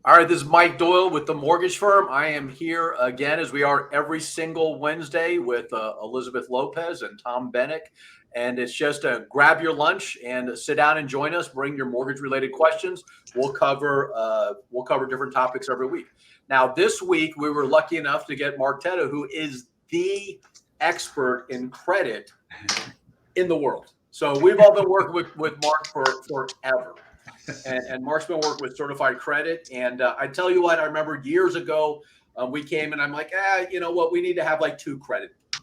All right, this is Mike Doyle with the mortgage firm. I am here again, as we are every single Wednesday, with Elizabeth Lopez and Tom Bennick. And it's just grab your lunch and sit down and join us. Bring your mortgage-related questions. We'll cover different topics every week. Now, this week we were lucky enough to get Mark Teta, who is the expert in credit in the world. So we've all been working with Mark for forever. And Mark's been working with Certified Credit. And I tell you what, I remember years ago, we came and I'm like, you know what? We need to have like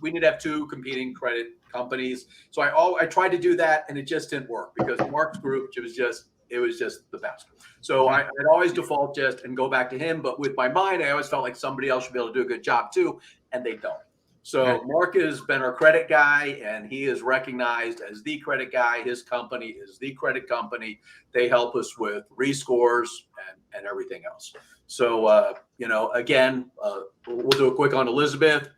we need to have two competing credit companies. So I tried to do that, and it just didn't work because Mark's group, it was just the best. So I'd always default and go back to him. But with my mind, I always felt like somebody else should be able to do a good job too, and they don't. So Mark has been our credit guy, and he is recognized as the credit guy. His company is the credit company. They help us with rescores and everything else. So, again, we'll do a quick on Elizabeth.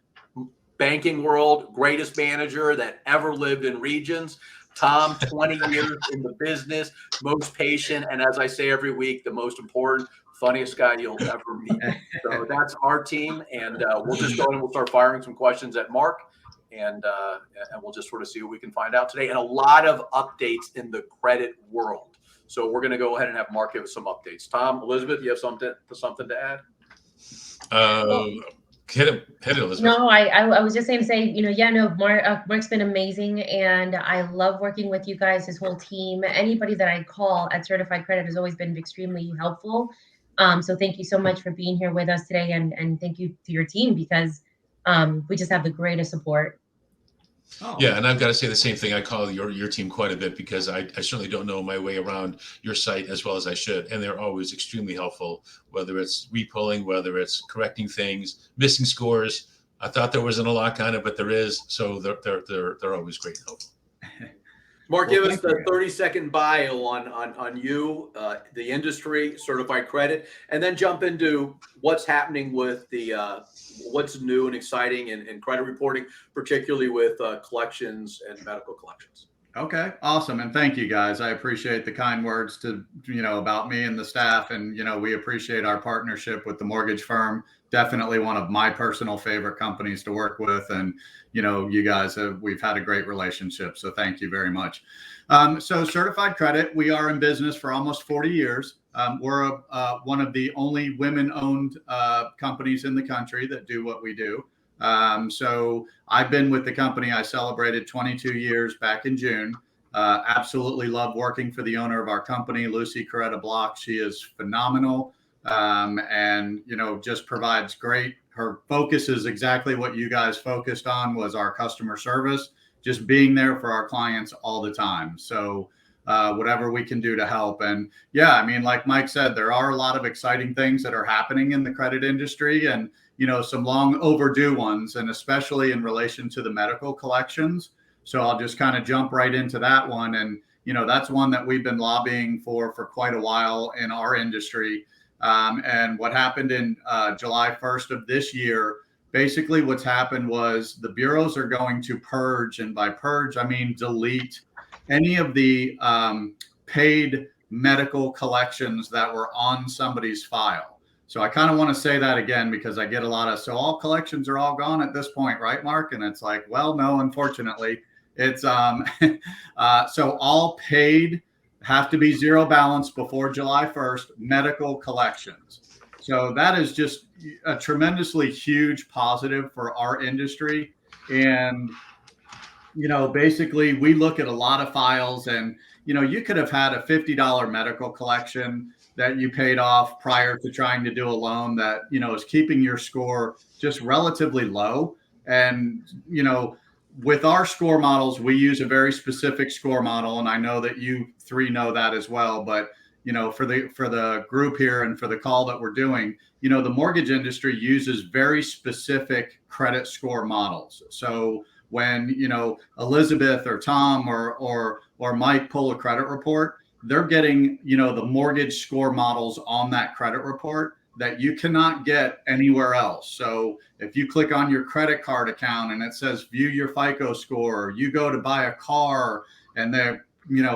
Banking world, greatest manager that ever lived in Regions. Tom, 20 years in the business, most patient, and as I say every week, the most important, funniest guy you'll ever meet. So that's our team, and we'll just go in and we'll start firing some questions at Mark, and we'll just sort of see what we can find out today. And a lot of updates in the credit world. So we're going to go ahead and have Mark give us some updates. Tom, Elizabeth, you have something to add? Hit it, Elizabeth. No, I was just saying to say, Mark's been amazing, and I love working with you guys, his whole team. Anybody that I call at Certified Credit has always been extremely helpful. So thank you so much for being here with us today, and thank you to your team because we just have the greatest support. Oh. Yeah, and I've got to say the same thing. I call your team quite a bit because I certainly don't know my way around your site as well as I should, and they're always extremely helpful. Whether it's repulling, whether it's correcting things, missing scores. I thought there wasn't a lot on it, but there is. So they're always great and helpful. Mark, give us the 30-second bio on you, the industry, Certified Credit, and then jump into what's happening with what's new and exciting in credit reporting, particularly with collections and medical collections. Okay, awesome. And thank you guys. I appreciate the kind words about me and the staff. And, we appreciate our partnership with the mortgage firm. Definitely one of my personal favorite companies to work with. And, you guys we've had a great relationship. So thank you very much. So Certified Credit, we are in business for almost 40 years. We're one of the only women-owned companies in the country that do what we do. So I've been with the company. I celebrated 22 years back in June. Absolutely love working for the owner of our company, Lucy Coretta Block. She is phenomenal. And, just provides great. Her focus is exactly what you guys focused on, was our customer service, just being there for our clients all the time. So whatever we can do to help. And like Mike said, there are a lot of exciting things that are happening in the credit industry, and some long overdue ones, and especially in relation to the medical collections. So I'll just kind of jump right into that one. And, that's one that we've been lobbying for quite a while in our industry. And what happened in July 1st of this year, basically what's happened was the bureaus are going to purge, and by purge, I mean delete any of the paid medical collections that were on somebody's file. So I kind of want to say that again, because I get a lot of, so all collections are all gone at this point, right, Mark? And it's like, well, no, unfortunately. It's so all paid have to be zero balance before July 1st medical collections. So that is just a tremendously huge positive for our industry. And, basically we look at a lot of files, and, you could have had a $50 medical collection that you paid off prior to trying to do a loan that, is keeping your score just relatively low. And, with our score models, we use a very specific score model. And I know that you three know that as well. But, for the group here and for the call that we're doing, the mortgage industry uses very specific credit score models. So when, Elizabeth or Tom or Mike pull a credit report, they're getting, the mortgage score models on that credit report that you cannot get anywhere else. So if you click on your credit card account and it says view your FICO score, you go to buy a car and the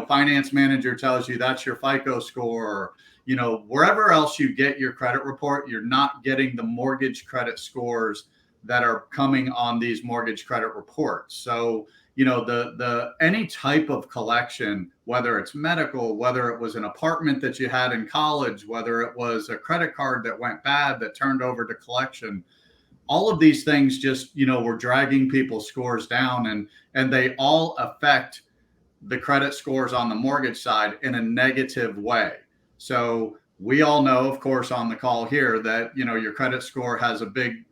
finance manager tells you that's your FICO score, wherever else you get your credit report, you're not getting the mortgage credit scores that are coming on these mortgage credit reports. So, the any type of collection, whether it's medical, whether it was an apartment that you had in college, whether it was a credit card that went bad that turned over to collection, all of these things just, were dragging people's scores down, and they all affect the credit scores on the mortgage side in a negative way. So we all know, of course, on the call here that, your credit score has a big,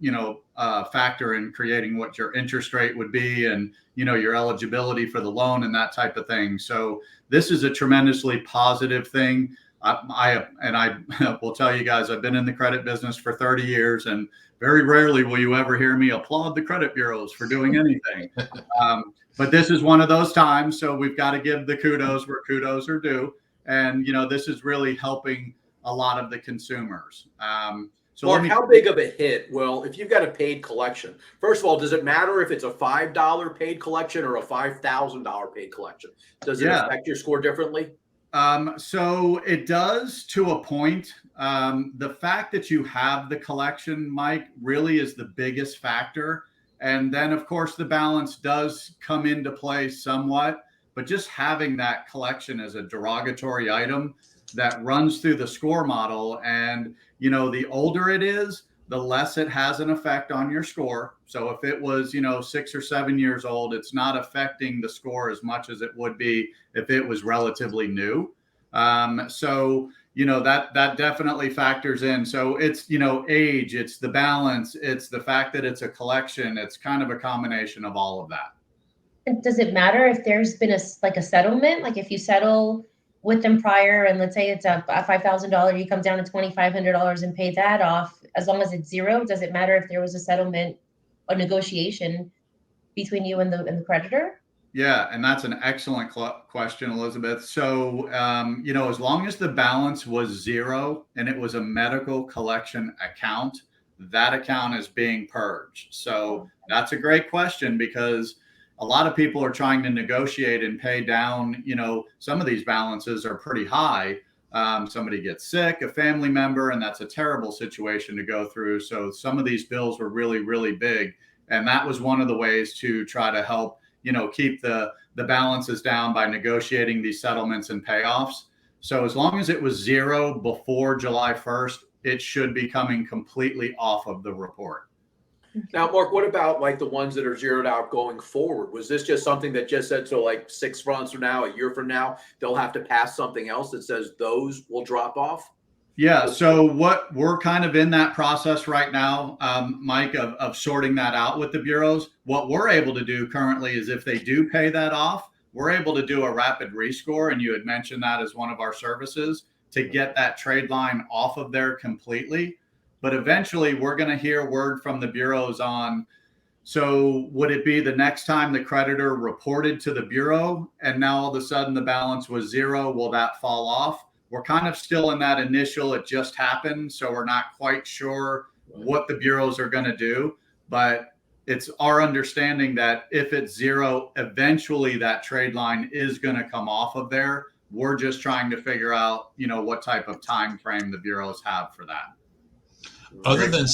factor in creating what your interest rate would be and, your eligibility for the loan and that type of thing. So this is a tremendously positive thing. I will tell you guys, I've been in the credit business for 30 years, and very rarely will you ever hear me applaud the credit bureaus for doing anything. But this is one of those times. So we've got to give the kudos where kudos are due. And, this is really helping a lot of the consumers. So Mark, how big of a hit? Well, if you've got a paid collection, first of all, does it matter if it's a $5 paid collection or a $5,000 paid collection? Does it affect your score differently? So it does to a point. The fact that you have the collection, Mike, really is the biggest factor. And then, of course, the balance does come into play somewhat. But just having that collection as a derogatory item that runs through the score model, and the older it is, the less it has an effect on your score. So if it was 6 or 7 years old, it's not affecting the score as much as it would be if it was relatively new. So that definitely factors in. So it's age, it's the balance, it's the fact that it's a collection. It's kind of a combination of all of that. And does it matter if there's been a settlement? Like if you settle with them prior, and let's say it's a $5,000, you come down to $2,500 and pay that off, as long as it's zero, does it matter if there was a settlement or negotiation between you and the creditor? Yeah, and that's an excellent question, Elizabeth. So, as long as the balance was zero and it was a medical collection account, that account is being purged. So that's a great question, because a lot of people are trying to negotiate and pay down. Some of these balances are pretty high. Somebody gets sick, a family member, and that's a terrible situation to go through. So some of these bills were really, really big. And that was one of the ways to try to help, keep the balances down by negotiating these settlements and payoffs. So as long as it was zero before July 1st, it should be coming completely off of the report. Now, Mark, what about like the ones that are zeroed out going forward? Was this just something that just said, so like 6 months from now, a year from now, they'll have to pass something else that says those will drop off? Yeah. So what we're kind of in that process right now, Mike, of sorting that out with the bureaus. What we're able to do currently is if they do pay that off, we're able to do a rapid rescore. And you had mentioned that as one of our services to get that trade line off of there completely. But eventually we're going to hear word from the bureaus on, so would it be the next time the creditor reported to the bureau and now all of a sudden the balance was zero, will that fall off? We're kind of still in that initial, it just happened. So we're not quite sure what the bureaus are going to do, but it's our understanding that if it's zero, eventually that trade line is going to come off of there. We're just trying to figure out, what type of time frame the bureaus have for that. Other than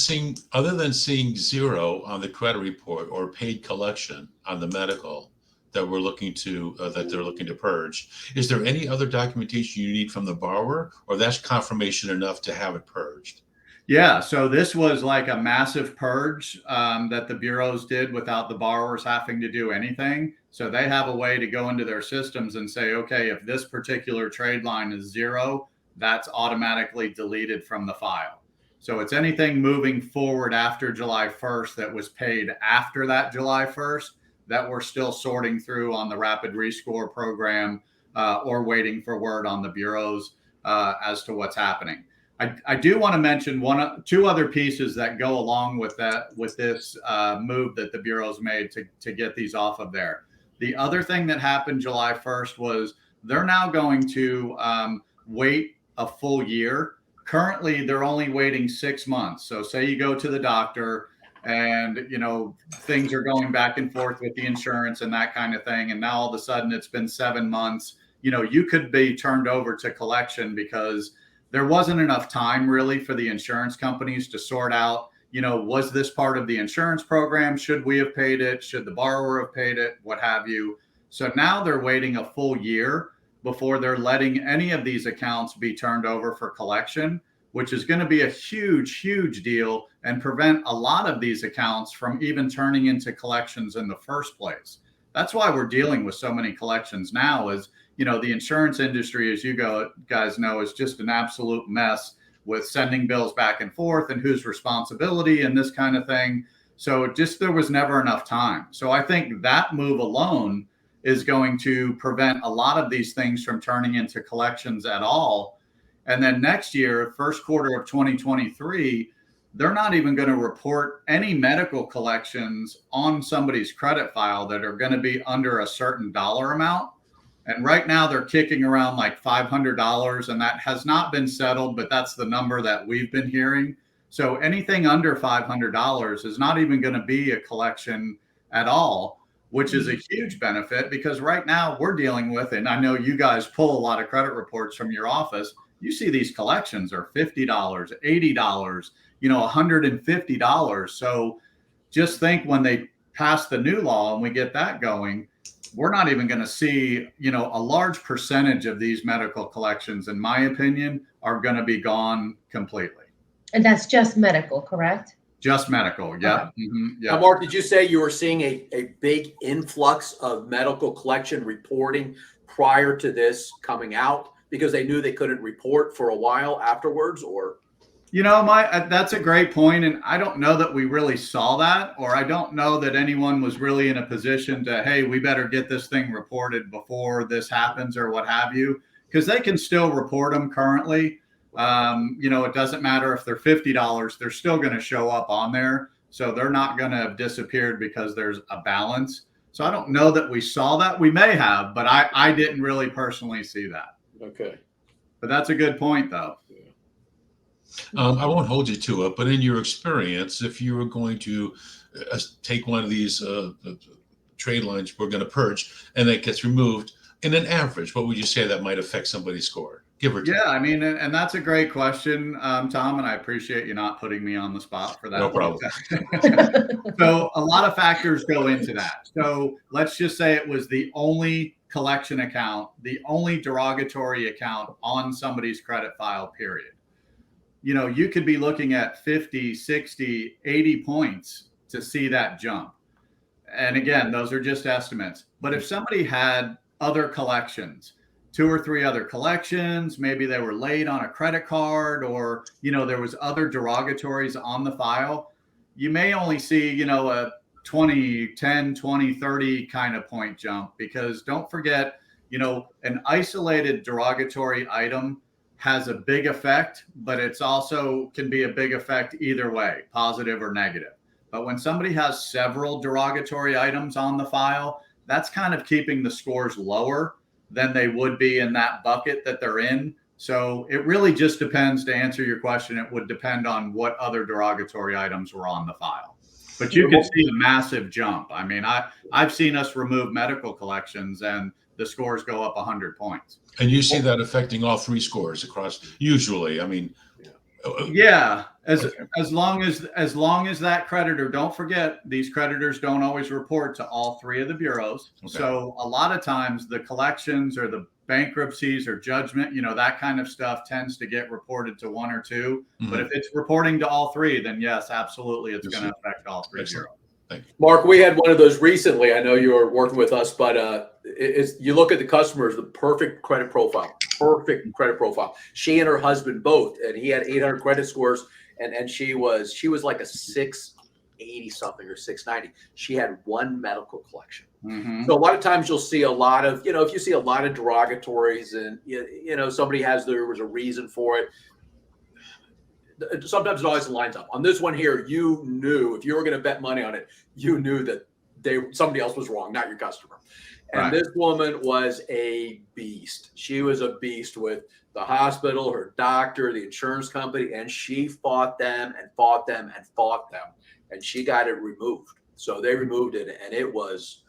seeing zero on the credit report or paid collection on the medical that we're looking to that they're looking to purge, is there any other documentation you need from the borrower, or that's confirmation enough to have it purged? Yeah, so this was like a massive purge that the bureaus did without the borrowers having to do anything. So they have a way to go into their systems and say, okay, if this particular trade line is zero, that's automatically deleted from the file. So it's anything moving forward after July 1st that was paid after that July 1st that we're still sorting through on the rapid rescore program or waiting for word on the bureaus as to what's happening. I do want to mention two other pieces that go along with this move that the bureaus made to get these off of there. The other thing that happened July 1st was they're now going to wait a full year. Currently, they're only waiting 6 months. So say you go to the doctor and, things are going back and forth with the insurance and that kind of thing. And now all of a sudden it's been 7 months, you could be turned over to collection because there wasn't enough time really for the insurance companies to sort out, was this part of the insurance program? Should we have paid it? Should the borrower have paid it? What have you? So now they're waiting a full year before they're letting any of these accounts be turned over for collection, which is going to be a huge, huge deal and prevent a lot of these accounts from even turning into collections in the first place. That's why we're dealing with so many collections now is, the insurance industry, as you guys know, is just an absolute mess with sending bills back and forth and whose responsibility and this kind of thing. So there was never enough time. So I think that move alone is going to prevent a lot of these things from turning into collections at all. And then next year, first quarter of 2023, they're not even going to report any medical collections on somebody's credit file that are going to be under a certain dollar amount. And right now they're kicking around like $500, and that has not been settled, but that's the number that we've been hearing. So anything under $500 is not even going to be a collection at all, which is a huge benefit because right now we're dealing with, and I know you guys pull a lot of credit reports from your office. You see these collections are $50, $80, $150. So just think when they pass the new law and we get that going, we're not even going to see, a large percentage of these medical collections, in my opinion, are going to be gone completely. And that's just medical, correct? Just medical. Yeah. Okay. Mm-hmm, yeah. Now, Mark, did you say you were seeing a big influx of medical collection reporting prior to this coming out because they knew they couldn't report for a while afterwards, or? That's a great point. And I don't know that we really saw that, or I don't know that anyone was really in a position to, hey, we better get this thing reported before this happens or what have you, because they can still report them currently. It doesn't matter if they're $50, they're still going to show up on there. So they're not going to have disappeared because there's a balance. So I don't know that we saw that. We may have, but I didn't really personally see that. Okay. But that's a good point, though. I won't hold you to it, but in your experience, if you were going to take one of these trade lines we're going to purge and that gets removed, in an average, what would you say that might affect somebody's score? Give or take. Yeah, I mean, and that's a great question, Tom, and I appreciate you not putting me on the spot for that. No problem. So a lot of factors go into that. So let's just say it was the only collection account, the only derogatory account on somebody's credit file, period. You could be looking at 50, 60, 80 points to see that jump. And again, those are just estimates. But if somebody had other collections, 2 or 3 other collections, maybe they were late on a credit card, or, there was other derogatories on the file, you may only see, a 10, 20, 30 kind of point jump, because don't forget, an isolated derogatory item has a big effect, but it's also can be a big effect either way, positive or negative. But when somebody has several derogatory items on the file, that's kind of keeping the scores lower than they would be in that bucket that they're in. So it really just depends. To answer your question, it would depend on what other derogatory items were on the file. But you can see a massive jump. I mean, I've seen us remove medical collections and the scores go up 100 points. And you see that affecting all 3 scores across, usually. I mean, yeah, as long as that creditor, don't forget, these creditors don't always report to all 3 of the bureaus. Okay. So a lot of times the collections or the bankruptcies or judgment, that kind of stuff tends to get reported to 1 or 2. Mm-hmm. But if it's reporting to all 3, then yes, absolutely, it's going to affect all 3 bureaus. Mark, we had one of those recently. I know you were working with us, but you look at the customers, the perfect credit profile. She and her husband both, and he had 800 credit scores, and she was like a 680 something or 690. She had 1 medical collection. Mm-hmm. So a lot of times you'll see a lot of, if you see a lot of derogatories and somebody there was a reason for it. Sometimes it always lines up. On this one here, you knew if you were going to bet money on it, you knew that somebody else was wrong, not your customer. And right. This woman was a beast. She was a beast with the hospital, her doctor, the insurance company, and she fought them and fought them and fought them, and she got it removed. So they removed it, and it was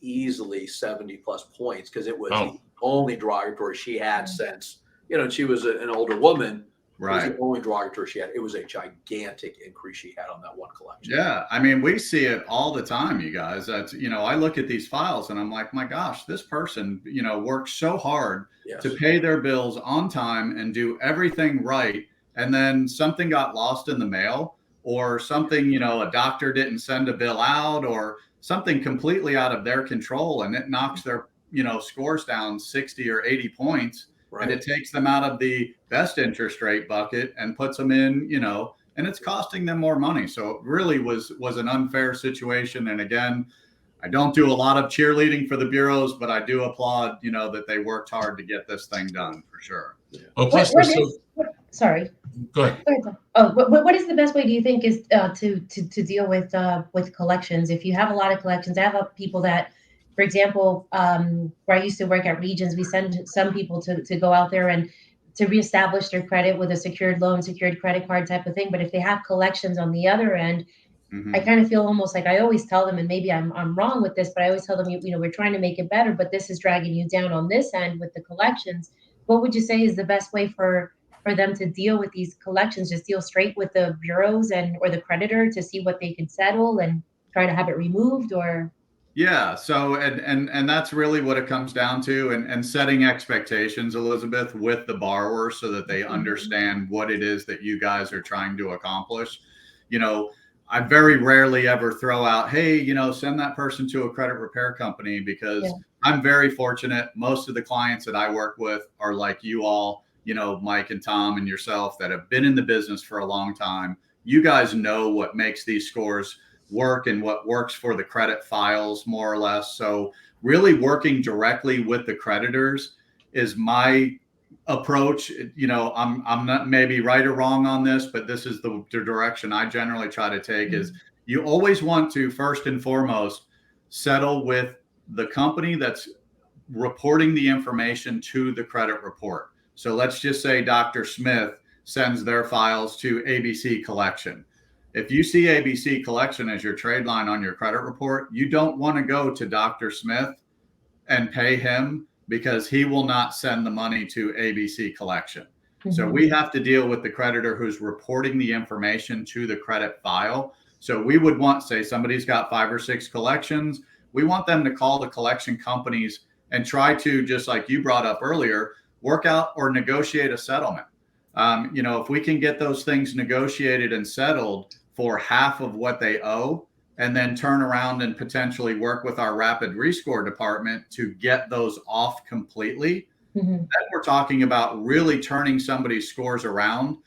easily 70 plus points because it was the only derogatory she had since and she was an older woman. It was Right. the only derogatory she had. It was a gigantic increase she had on that one collection. Yeah. I mean, we see it all the time, you guys. That's, I look at these files and I'm like, my gosh, this person, works so hard Yes. to pay their bills on time and do everything right. And then something got lost in the mail, or something, a doctor didn't send a bill out, or something completely out of their control, and it knocks their, scores down 60 or 80 points. Right. And it takes them out of the best interest rate bucket and puts them in, and it's costing them more money. So it really was an unfair situation. And again, I don't do a lot of cheerleading for the bureaus, but I do applaud, that they worked hard to get this thing done, for sure. Well, plus, sorry. Go ahead. Oh, what is the best way, do you think, is to deal with collections? If you have a lot of collections, I have people that, for example, where I used to work at Regions, we send some people to go out there and to reestablish their credit with a secured loan, secured credit card type of thing. But if they have collections on the other end, I kind of feel almost like, I always tell them, and maybe I'm wrong with this, but I always tell them, we're trying to make it better, but this is dragging you down on this end with the collections. What would you say is the best way for them to deal with these collections? Just deal straight with the bureaus or the creditor to see what they can settle and try to have it removed? Or yeah, so and that's really what it comes down to, and setting expectations, Elizabeth, with the borrower so that they understand what it is that you guys are trying to accomplish. I very rarely ever throw out, hey, send that person to a credit repair company, because I'm very fortunate. Most of the clients that I work with are like you all, Mike and Tom and yourself, that have been in the business for a long time. You guys know what makes these scores work and what works for the credit files, more or less. So really working directly with the creditors is my approach. I'm not maybe right or wrong on this, but this is the direction I generally try to take. Is you always want to, first and foremost, settle with the company that's reporting the information to the credit report. So let's just say Dr. Smith sends their files to ABC Collection. If you see ABC Collection as your trade line on your credit report, you don't want to go to Dr. Smith and pay him, because he will not send the money to ABC Collection. So we have to deal with the creditor who's reporting the information to the credit file. So we would want, say somebody's got 5 or 6 collections, we want them to call the collection companies and try to, just like you brought up earlier, work out or negotiate a settlement. If we can get those things negotiated and settled for half of what they owe, and then turn around and potentially work with our rapid rescore department to get those off completely, then we're talking about really turning somebody's scores around,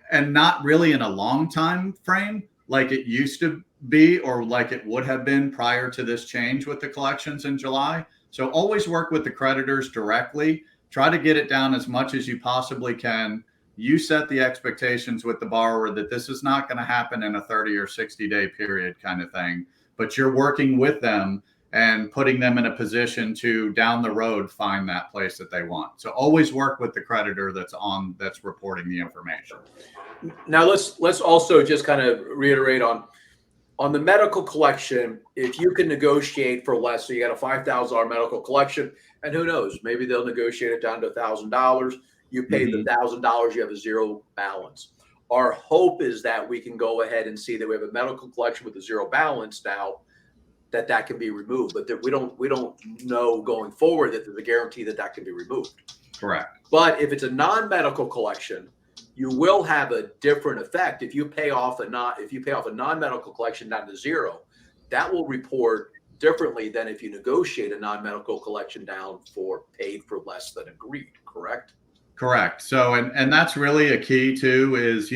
and not really in a long time frame like it used to be, or like it would have been prior to this change with the collections in July. So always work with the creditors directly. Try to get it down as much as you possibly can. You set the expectations with the borrower that this is not going to happen in a 30 or 60-day period kind of thing, but you're working with them and putting them in a position to, down the road, find that place that they want. So always work with the creditor that's reporting the information. Now let's also just kind of reiterate on the medical collection. If you can negotiate for less, so you got a $5,000 medical collection, and who knows, maybe they'll negotiate it down to $1,000. You pay the $1,000, you have a zero balance. Our hope is that we can go ahead and see that we have a medical collection with a zero balance now, that can be removed. But that we don't know going forward that there's a guarantee that can be removed. Correct. But if it's a non-medical collection, you will have a different effect. If you pay off a non-medical collection down to zero, that will report differently than if you negotiate a non-medical collection down for paid for less than agreed. Correct? Correct. So, and that's really a key too, is,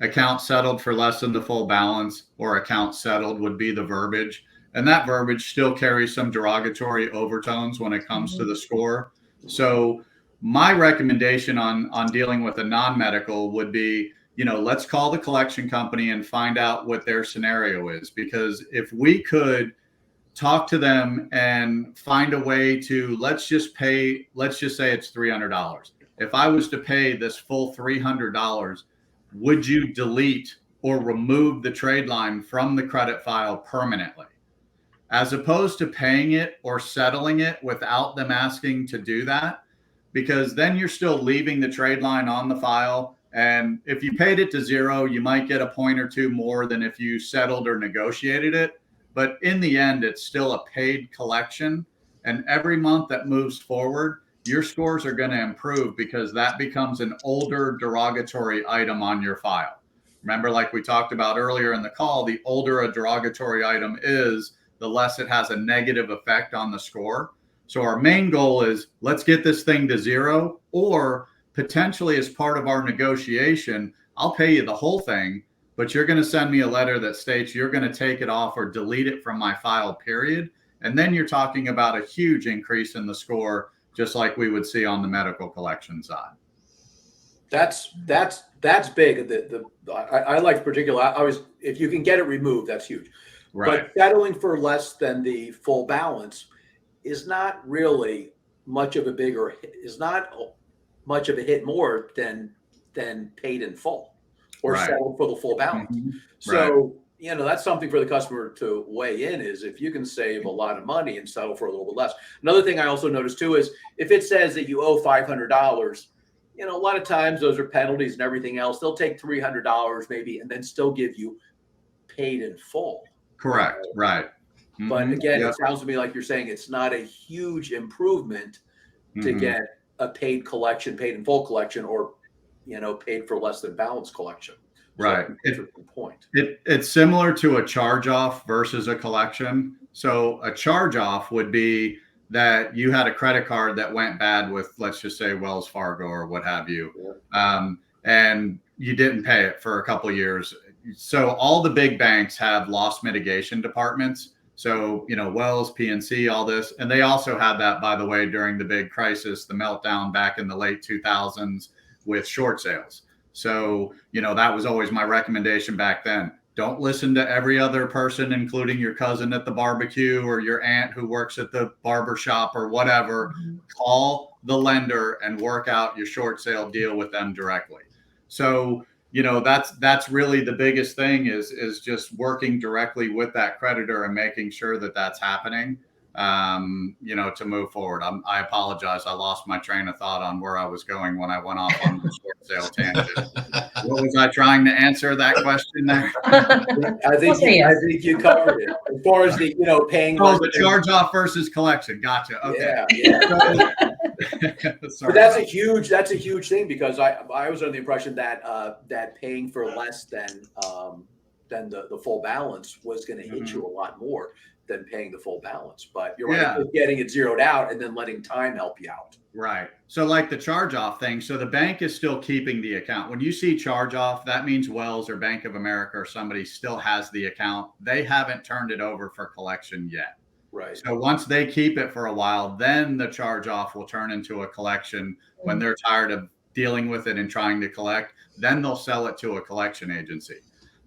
account settled for less than the full balance, or account settled would be the verbiage. And that verbiage still carries some derogatory overtones when it comes to the score. So my recommendation on dealing with a non-medical would be, let's call the collection company and find out what their scenario is. Because if we could talk to them and find a way to, let's just say it's $300. If I was to pay this full $300, would you delete or remove the trade line from the credit file permanently? As opposed to paying it or settling it without them asking to do that. because then you're still leaving the trade line on the file. And if you paid it to zero, you might get a point or two more than if you settled or negotiated it. But in the end, it's still a paid collection. And every month that moves forward, your scores are going to improve because that becomes an older derogatory item on your file. Remember, like we talked about earlier in the call, the older a derogatory item is, the less it has a negative effect on the score. So our main goal is let's get this thing to zero, or potentially as part of our negotiation, I'll pay you the whole thing, but you're going to send me a letter that states you're going to take it off or delete it from my file, period. And then you're talking about a huge increase in the score, just like we would see on the medical collection side. That's big. I like particular. I always, if you can get it removed, that's huge. Right. But settling for less than the full balance is not really much of a hit more than paid in full or Right. settled for the full balance. Mm-hmm. So, you know, that's something for the customer to weigh in, is if you can save a lot of money and settle for a little bit less. Another thing I also noticed too is if it says that you owe $500, you know, a lot of times those are penalties and everything else. They'll take $300 maybe and then still give you paid in full. Correct. Right. Mm-hmm. But again, It sounds to me like you're saying it's not a huge improvement to get a paid in full collection, or, you know, paid for less than balance collection. Right. So point. It's similar to a charge off versus a collection. So a charge off would be that you had a credit card that went bad with, let's just say, Wells Fargo or what have you. Yeah. And you didn't pay it for a couple of years. So all the big banks have loss mitigation departments. So, you know, Wells, PNC, all this. And they also had that, by the way, during the big crisis, the meltdown back in the late 2000s with short sales. So, you know, that was always my recommendation back then. Don't listen to every other person, including your cousin at the barbecue or your aunt who works at the barber shop or whatever. Call the lender and work out your short sale deal with them directly. So, you know, that's really the biggest thing is just working directly with that creditor and making sure that that's happening, you know, to move forward. I apologize. I lost my train of thought on where I was going when I went off on the short sale tangent. What was I trying to answer that question there? I think you covered it. As far as the, you know, paying. Oh, the charge off versus collection. Gotcha. Okay. Yeah. But that's a huge thing, because I was under the impression that that paying for less than the full balance was going to hit you a lot more than paying the full balance. But you're right, getting it zeroed out and then letting time help you out. Right. So like the charge off thing. So the bank is still keeping the account. When you see charge off, that means Wells or Bank of America or somebody still has the account. They haven't turned it over for collection yet. Right. So once they keep it for a while, then the charge off will turn into a collection. When they're tired of dealing with it and trying to collect, then they'll sell it to a collection agency.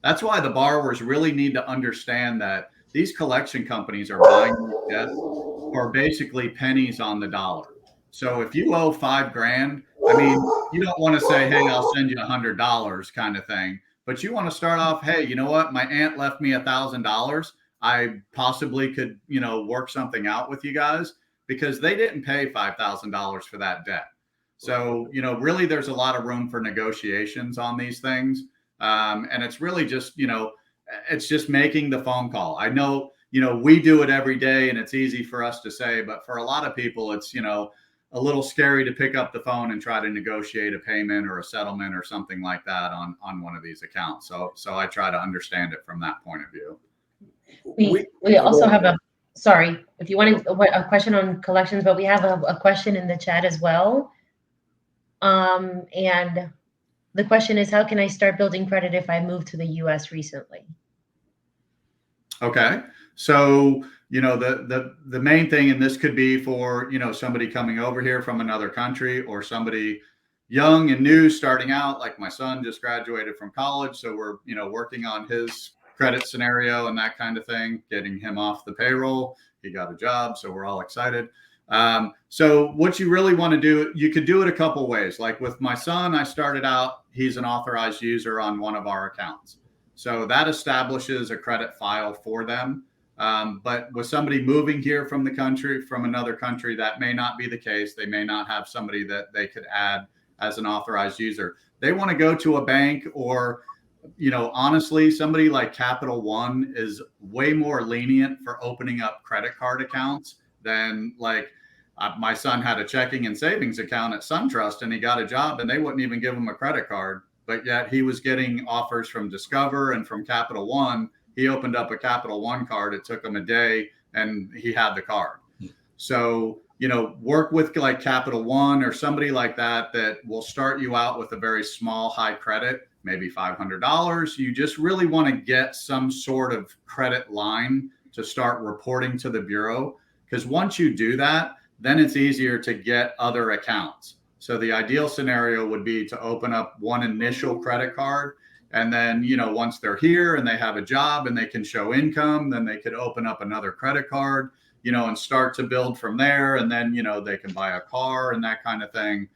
That's why the borrowers really need to understand that these collection companies are buying debt for basically pennies on the dollar. So if you owe $5,000, I mean, you don't want to say, hey, I'll send you $100 kind of thing, but you want to start off, hey, you know what? My aunt left me $1,000. I possibly could, you know, work something out with you guys, because they didn't pay $5,000 for that debt. So, you know, really there's a lot of room for negotiations on these things. And it's really just, you know, it's just making the phone call. I know, you know, we do it every day and it's easy for us to say, but for a lot of people, it's, you know, a little scary to pick up the phone and try to negotiate a payment or a settlement or something like that on one of these accounts. So I try to understand it from that point of view. We also have sorry, if you wanted a question on collections, but we have a question in the chat as well. And the question is, how can I start building credit if I moved to the US recently? Okay. So, you know, the main thing, and this could be for, you know, somebody coming over here from another country or somebody young and new starting out, like my son just graduated from college. So we're, you know, working on his credit scenario and that kind of thing, getting him off the payroll. He got a job, so we're all excited. So what you really want to do, you could do it a couple ways. Like with my son, I started out, he's an authorized user on one of our accounts. So that establishes a credit file for them. But with somebody moving here from another country, that may not be the case. They may not have somebody that they could add as an authorized user. They want to go to a bank, or, honestly, somebody like Capital One is way more lenient for opening up credit card accounts than my son had a checking and savings account at SunTrust, and he got a job, and they wouldn't even give him a credit card. But yet he was getting offers from Discover and from Capital One. He opened up a Capital One card. It took him a day, and he had the card. So, work with like Capital One or somebody like that will start you out with a very small, high credit, maybe $500. You just really want to get some sort of credit line to start reporting to the Bureau, because once you do that, then it's easier to get other accounts. So the ideal scenario would be to open up one initial credit card. And then, once they're here and they have a job and they can show income, then they could open up another credit card, and start to build from there. And then, they can buy a car and that kind of thing.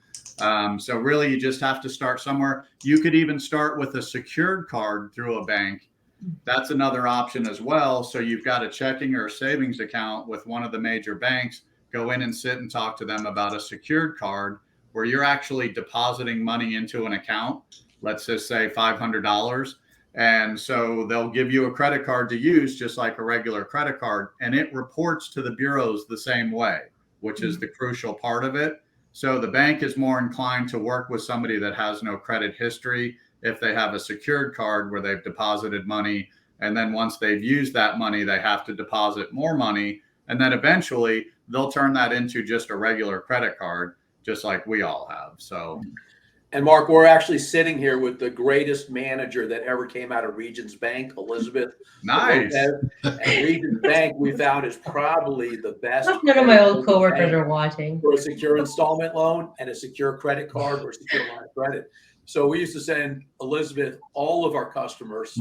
So really, you just have to start somewhere. You could even start with a secured card through a bank. That's another option as well. So you've got a checking or a savings account with one of the major banks. Go in and sit and talk to them about a secured card where you're actually depositing money into an account. Let's just say $500. And so they'll give you a credit card to use just like a regular credit card. And it reports to the bureaus the same way, which is the crucial part of it. So the bank is more inclined to work with somebody that has no credit history if they have a secured card where they've deposited money. And then once they've used that money, they have to deposit more money. And then eventually they'll turn that into just a regular credit card, just like we all have. So, and Mark, we're actually sitting here with the greatest manager that ever came out of Regions Bank, Elizabeth. Nice. And Regions Bank, we found, is probably the best. None of my old coworkers are watching. For a secure installment loan and a secure credit card or secure line of credit. So we used to send Elizabeth all of our customers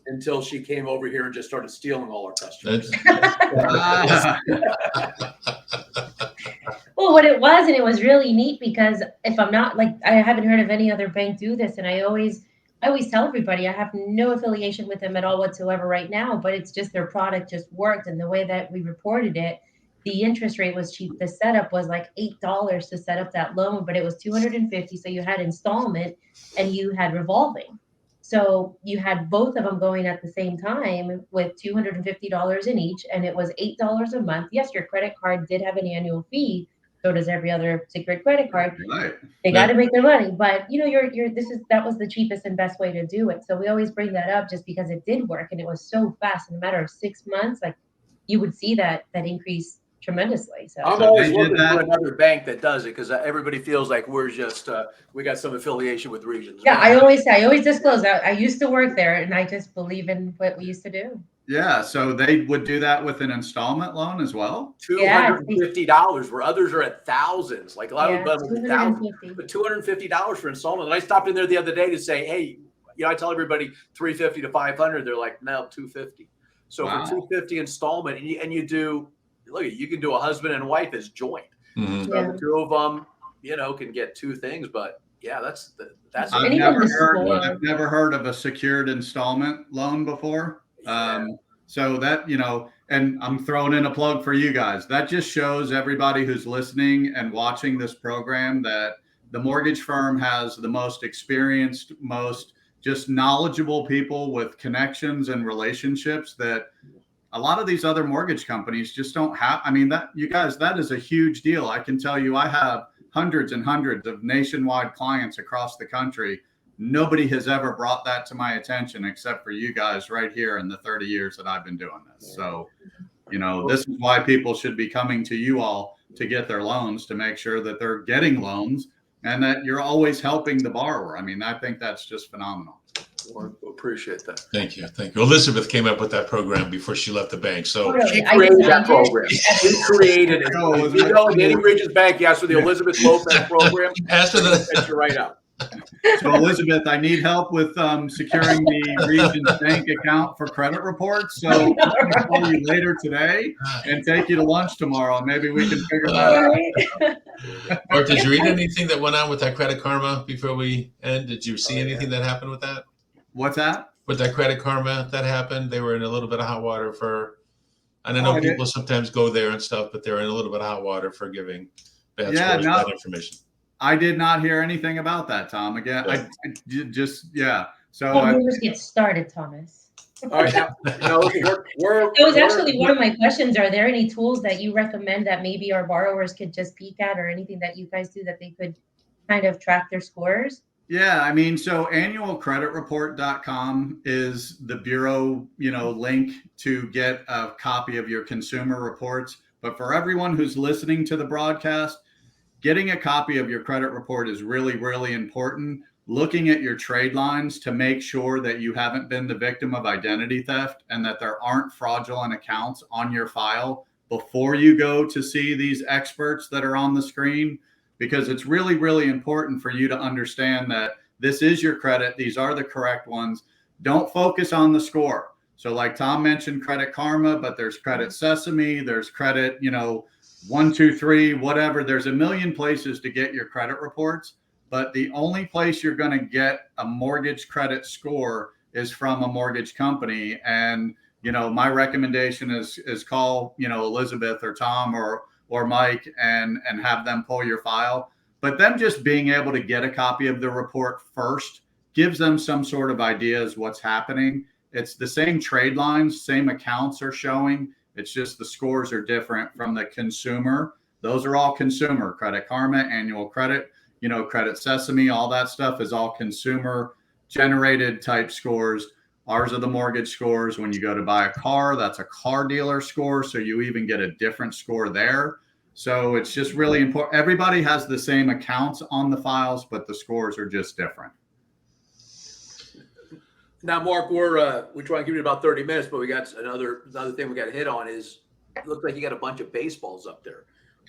until she came over here and just started stealing all our customers. Well, what it was, and it was really neat, because if I'm not I haven't heard of any other bank do this, and I always tell everybody I have no affiliation with them at all whatsoever right now, but it's just their product just worked, and the way that we reported it, the interest rate was cheap. The setup was like $8 to set up that loan, but it was $250. So you had installment and you had revolving. So you had both of them going at the same time with $250 in each, and it was $8 a month. Yes, your credit card did have an annual fee. So does every other secured credit card. Right. They got to make their money, but that was the cheapest and best way to do it. So we always bring that up just because it did work, and it was so fast. In a matter of 6 months, you would see that increase tremendously. So I'm always looking for another bank that does it, because everybody feels like we're just we got some affiliation with Regions. Yeah, I always disclose that I used to work there, and I just believe in what we used to do. Yeah, so they would do that with an installment loan as well. $250, where others are at thousands. Like a lot of them thousands, but $250 for installment. And I stopped in there the other day to say, hey, I tell everybody $350 to $500. They're like, no, $250. So for $250 installment, and you do. Look, you can do a husband and wife as joint. So the two of them, can get two things. But yeah, that's. I've never heard of a secured installment loan before. So that, and I'm throwing in a plug for you guys. That just shows everybody who's listening and watching this program that the mortgage firm has the most experienced, most just knowledgeable people with connections and relationships that a lot of these other mortgage companies just don't have. I mean, that is a huge deal. I can tell you, I have hundreds and hundreds of nationwide clients across the country. Nobody has ever brought that to my attention except for you guys right here in the 30 years that I've been doing this. So, this is why people should be coming to you all to get their loans, to make sure that they're getting loans and that you're always helping the borrower. I mean, I think that's just phenomenal. Appreciate that. Thank you. Elizabeth came up with that program before she left the bank. So she created that program. She created it. You go to any Regions Bank, you ask for the Elizabeth Lopez program. Ask for the you right out. So Elizabeth, I need help with securing the Regions Bank account for credit reports. So I'll call you later today and take you to lunch tomorrow. Maybe we can figure that out. Mark, did you read anything that went on with that Credit Karma before we end? Did you see anything that happened with that? What's that? With that Credit Karma that happened, they were in a little bit of hot water for And I know people sometimes go there and stuff, but they're in a little bit of hot water for giving bad scores, bad information. I did not hear anything about that, Tom. Again, Yeah. I just, yeah. So Let rumors get started, Thomas. All right, now That was actually one of my questions. Are there any tools that you recommend that maybe our borrowers could just peek at, or anything that you guys do that they could kind of track their scores? Yeah, I mean, so annualcreditreport.com is the bureau, link to get a copy of your consumer reports. But for everyone who's listening to the broadcast, getting a copy of your credit report is really, really important. Looking at your trade lines to make sure that you haven't been the victim of identity theft and that there aren't fraudulent accounts on your file before you go to see these experts that are on the screen. Because it's really, really important for you to understand that this is your credit. These are the correct ones. Don't focus on the score. So like Tom mentioned, Credit Karma, but there's Credit Sesame, there's Credit, 123, whatever. There's a million places to get your credit reports, but the only place you're going to get a mortgage credit score is from a mortgage company. And, my recommendation is call, Elizabeth or Tom or Mike and have them pull your file. But them just being able to get a copy of the report first gives them some sort of ideas what's happening. It's the same trade lines, same accounts are showing. It's just the scores are different from the consumer. Those are all consumer. Credit Karma, Annual Credit, Credit Sesame, all that stuff is all consumer generated type scores. Ours are the mortgage scores. When you go to buy a car, that's a car dealer score. So you even get a different score there. So it's just really important. Everybody has the same accounts on the files, but the scores are just different. Now, Mark, we're trying to give you about 30 minutes, but we got another thing we got to hit on is it looks like you got a bunch of baseballs up there.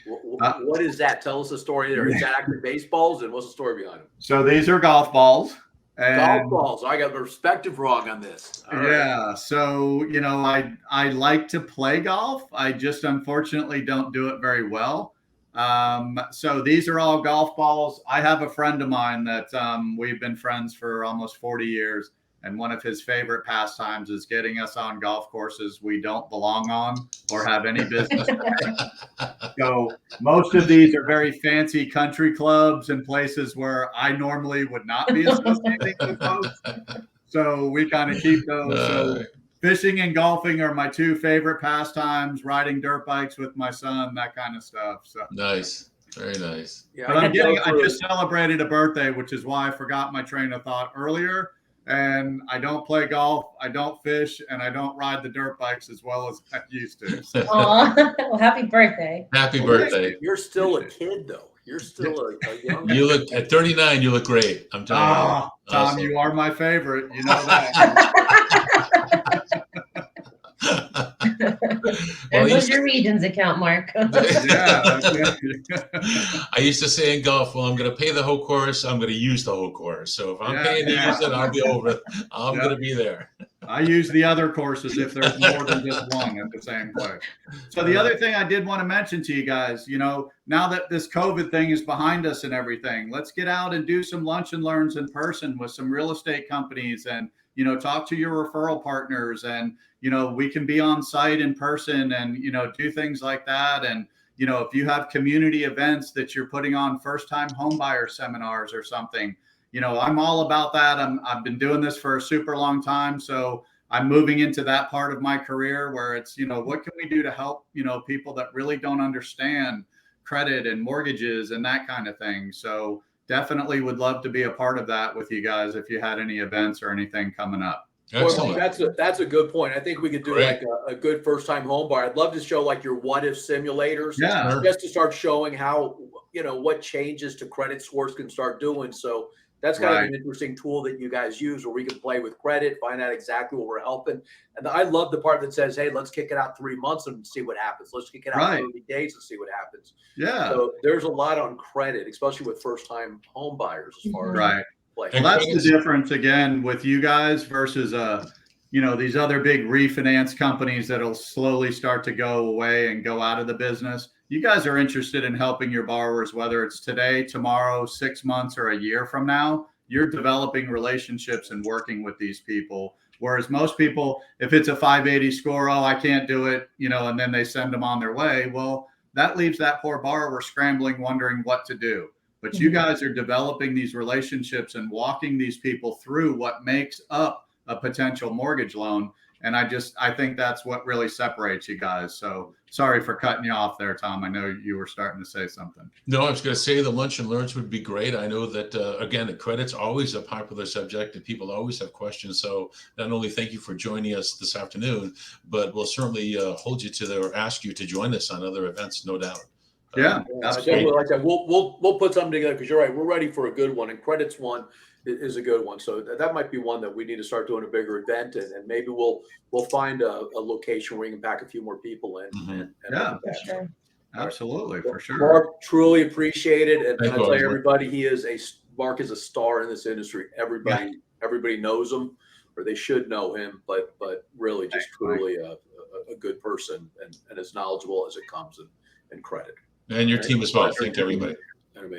What is that? Tell us the story there. Is that actually baseballs, and what's the story behind them? So these are golf balls. Golf balls. I got the perspective wrong on this. All yeah. Right. So, I like to play golf. I just unfortunately don't do it very well. So these are all golf balls. I have a friend of mine that we've been friends for almost 40 years. And one of his favorite pastimes is getting us on golf courses we don't belong on or have any business. So most of these are very fancy country clubs and places where I normally would not be associating with folks. So we kind of keep those. So fishing and golfing are my two favorite pastimes. Riding dirt bikes with my son, that kind of stuff. So nice. Very nice. Yeah, but I just celebrated a birthday, which is why I forgot my train of thought earlier. And I don't play golf, I don't fish, and I don't ride the dirt bikes as well as I used to. So. Well, happy birthday. Happy birthday. You're still a kid, though. You're still a young You look at 39, you look great. I'm telling you. Tom, awesome. You are my favorite. You know that. There goes your Regions account, Mark. Yeah. I used to say in golf, well, I'm going to pay the whole course. I'm going to use the whole course. So if I'm paying to use it, I'll be over. I'm going to be there. I use the other courses if there's more than just one at the same place. So the other thing I did want to mention to you guys, now that this COVID thing is behind us and everything, let's get out and do some lunch and learns in person with some real estate companies and, talk to your referral partners and, we can be on site in person and, do things like that. And, if you have community events that you're putting on first-time homebuyer seminars or something, I'm all about that. I've been doing this for a super long time. So I'm moving into that part of my career where it's, what can we do to help, people that really don't understand credit and mortgages and that kind of thing. So definitely would love to be a part of that with you guys if you had any events or anything coming up. Excellent. Well, that's a good point. I think we could do like a good first-time home buyer. I'd love to show like your what-if simulators, just to start showing how, what changes to credit scores can start doing. So that's kind of an interesting tool that you guys use where we can play with credit, find out exactly what we're helping. And I love the part that says, hey, let's kick it out 3 months and see what happens. Let's kick it out 30 days and see what happens. Yeah. So there's a lot on credit, especially with first-time home buyers as far as Well, that's the difference again with you guys versus these other big refinance companies that'll slowly start to go away and go out of the business. You guys are interested in helping your borrowers, whether it's today, tomorrow, 6 months, or a year from now. you're developing relationships and working with these people. Whereas most people, if it's a 580 score, oh, I can't do it, and then they send them on their way. Well, that leaves that poor borrower scrambling, wondering what to do. But you guys are developing these relationships and walking these people through what makes up a potential mortgage loan. And I think that's what really separates you guys. So sorry for cutting you off there, Tom. I know you were starting to say something. No, I was going to say the lunch and learns would be great. I know that, again, the credit's always a popular subject and people always have questions. So not only thank you for joining us this afternoon, but we'll certainly hold you to or ask you to join us on other events, no doubt. Yeah, absolutely. Like that. We'll put something together because you're right. We're ready for a good one, and credits one is a good one. So that might be one that we need to start doing a bigger event, and maybe we'll find a location where we can pack a few more people in. And yeah, For sure. absolutely, for sure. Mark, truly appreciate it, and I tell you, Mark. everybody, Mark is a star in this industry. Everybody knows him, or they should know him, but really just truly a good person and as knowledgeable as it comes in credit. And your team as well. Thank everybody.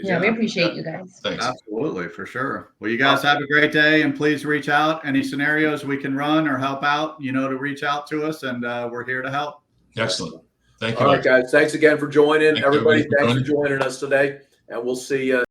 Yeah, we appreciate you guys. Thanks. Absolutely, for sure. Well, you guys have a great day, and please reach out. Any scenarios we can run or help out, to reach out to us, and we're here to help. Excellent. Thank you. All right, guys. Thanks again for joining. Thank everybody. everybody for Thanks for joining us today, and we'll see you.